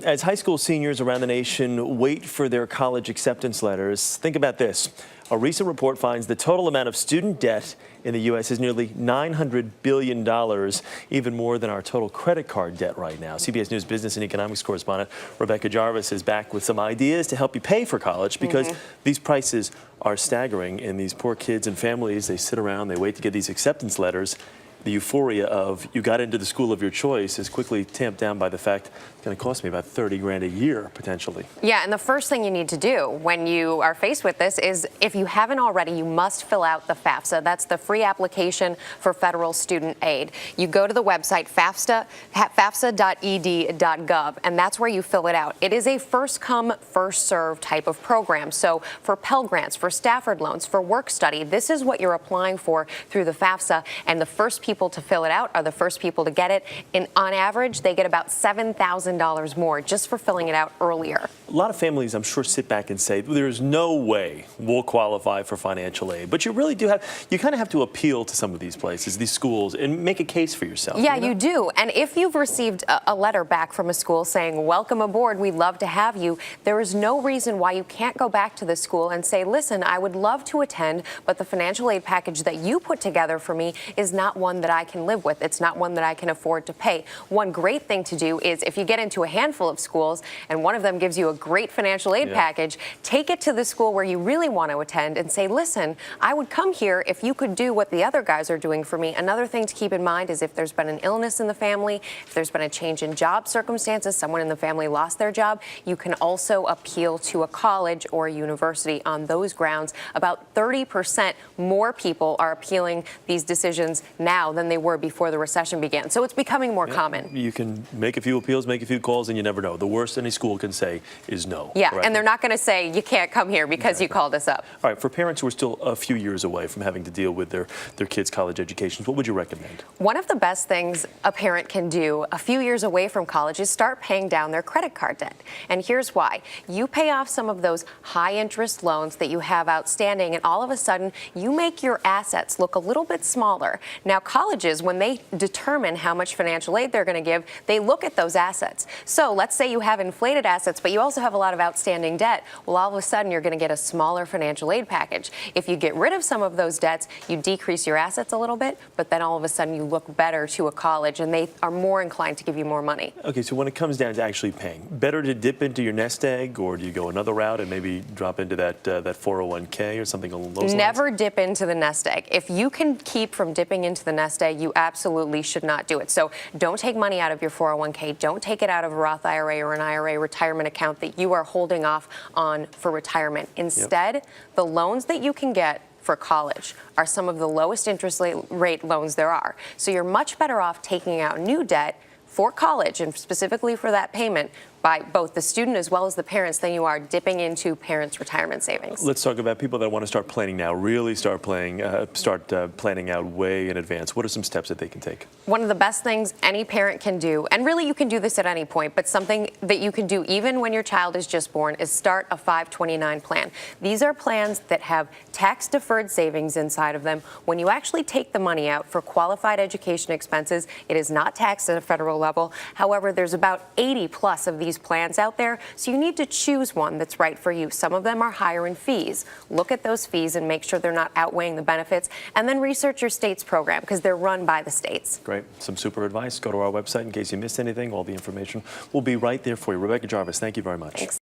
As high school seniors around the nation wait for their college acceptance letters, think about this. A recent report finds the total amount of student debt in the U.S. is nearly $900 billion, even more than our total credit card debt right now. CBS News business and economics correspondent Rebecca Jarvis is back with some ideas to help you pay for college because these prices are staggering, and these poor kids and families, they sit around, they wait to get these acceptance letters. The euphoria of you got into the school of your choice is quickly tamped down by the fact it's going to cost me about 30 grand a year, potentially. Yeah, and the first thing you need to do when you are faced with this is, if you haven't already, you must fill out the FAFSA. That's the free application for federal student aid. You go to the website fafsa.ed.gov, and that's where you fill it out. It is a first-come, first-served type of program. So for Pell Grants, for Stafford loans, for work study, this is what you're applying for through the FAFSA, and the first people to fill it out are the first people to get it. And on average, they get about $7,000 more just for filling it out earlier. A lot of families, I'm sure, sit back and say, there's no way we'll qualify for financial aid. But you really do you kind of have to appeal to some of these places, these schools, and make a case for yourself. Yeah, you do. And if you've received a letter back from a school saying, welcome aboard, we'd love to have you, there is no reason why you can't go back to the school and say, listen, I would love to attend, but the financial aid package that you put together for me is not one that I can live with. It's not one that I can afford to pay. One great thing to do is, if you get into a handful of schools and one of them gives you a great financial aid package, take it to the school where you really want to attend and say, listen, I would come here if you could do what the other guys are doing for me. Another thing to keep in mind is if there's been an illness in the family, if there's been a change in job circumstances, someone in the family lost their job, you can also appeal to a college or a university on those grounds. About 30% more people are appealing these decisions now than they were before the recession began. So it's becoming more common. You can make a few appeals, make a few calls, and you never know. The worst any school can say is no. Yeah, and they're not going to say you can't come here because you called us up. All right, for parents who are still a few years away from having to deal with their kids' college educations, what would you recommend? One of the best things a parent can do a few years away from college is start paying down their credit card debt. And here's why. You pay off some of those high interest loans that you have outstanding, and all of a sudden you make your assets look a little bit smaller. Now, colleges, when they determine how much financial aid they're going to give, they look at those assets. So let's say you have inflated assets, but you also have a lot of outstanding debt. Well, all of a sudden, you're going to get a smaller financial aid package. If you get rid of some of those debts, you decrease your assets a little bit, but then all of a sudden you look better to a college, and they are more inclined to give you more money. Okay, so when it comes down to actually paying, better to dip into your nest egg, or do you go another route and maybe drop into that 401k or something along those lines? Never dip into the nest egg. If you can keep from dipping into the nest egg, you absolutely should not do it. So don't take money out of your 401k. Don't take it out of a Roth IRA or an IRA retirement account that you are holding off on for retirement. Instead, the loans that you can get for college are some of the lowest interest rate loans there are. So you're much better off taking out new debt for college, and specifically for that payment, by both the student as well as the parents, than you are dipping into parents' retirement savings. Let's talk about people that want to start planning now, really start planning out way in advance. What are some steps that they can take? One of the best things any parent can do, and really you can do this at any point, but something that you can do even when your child is just born, is start a 529 plan. These are plans that have tax-deferred savings inside of them. When you actually take the money out for qualified education expenses, it is not taxed at a federal level. However, there's about 80 plus of these plans out there, so you need to choose one that's right for you. Some of them are higher in fees. Look at those fees and make sure they're not outweighing the benefits, and then research your state's program because they're run by the states. Great. Some super advice. Go to our website in case you missed anything. All the information will be right there for you. Rebecca Jarvis, thank you very much. Thanks.